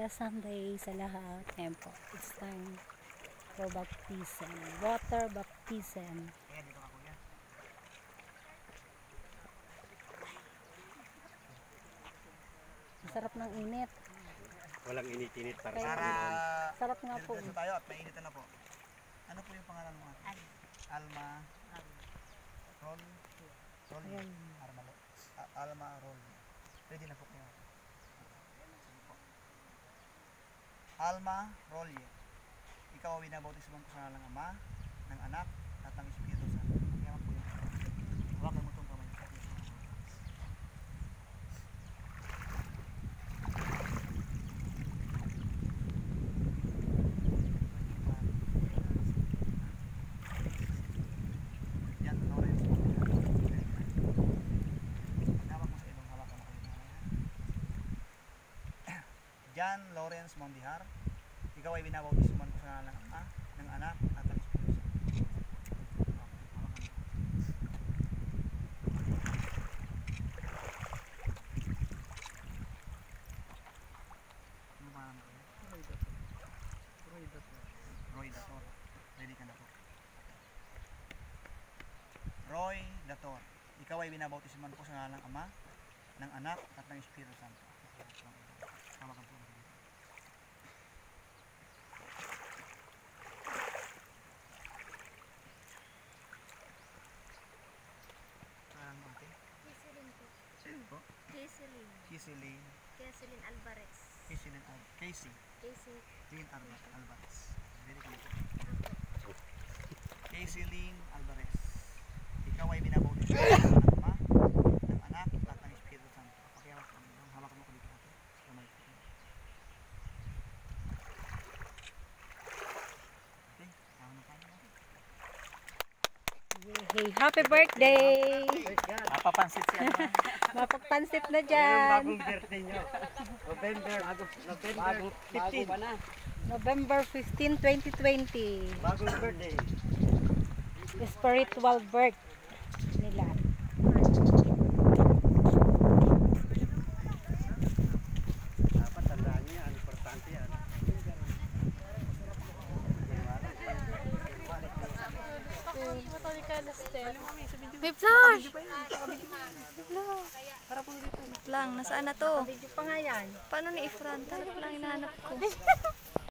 Sunday sa lahat. Ayan po, it's time for baptism, water baptism. Masarap ng init. Walang init-init para Kaya, sa Panginoon. sarap nga po. Diretso tayo at mainitan na po. Ano po yung pangalan mo? Alma Roll? Ayan. Alma Roll. Pwede na po kayo. Sige po. Alma Rolye. Ikaw ay binabautismo ko sa ngalan ng Ama, ng Anak, at ng Espiritu Santo. Kaya po yun. Hawakan mo itong kamay. Yan, Lawrence. Hawak mo sa ilong, hawakan mo kayo. John Lawrence Mondihar. Ikaw ay binabautismuhan ko sa ngalan ng Ama, ng Anak, at ng Espiritu Santo. Ano ba naman kayo? Roy Dator. Ready ka na po. Roy Dator. Ikaw ay binabautismuhan ko sa ngalan ng Ama, ng Anak, at ng Espiritu Santo. Hawakan po. Keselyn Alvarez. Keselyn Alvarez. Very good. Keselyn Alvarez. Ikaw ay binabautismo ng Ama, ng Anak, at ng Espiritu Santo. Pakihawak mo. Hawak mo ko dito natin. Kamay ko. Okay. Ano pa naman? Hey, happy birthday! Napapansit siya. Mapagpansit na Yung dyan. bagong birthday nyo. November 15. November 15, 2020. Bagong birthday. Spiritual birth nila. Dapat tandaan niya, ang importante yan. May flash! Lang, nasaan na to? Video pa nga yan. Paano ni Ifran? Talap lang hinahanap ko.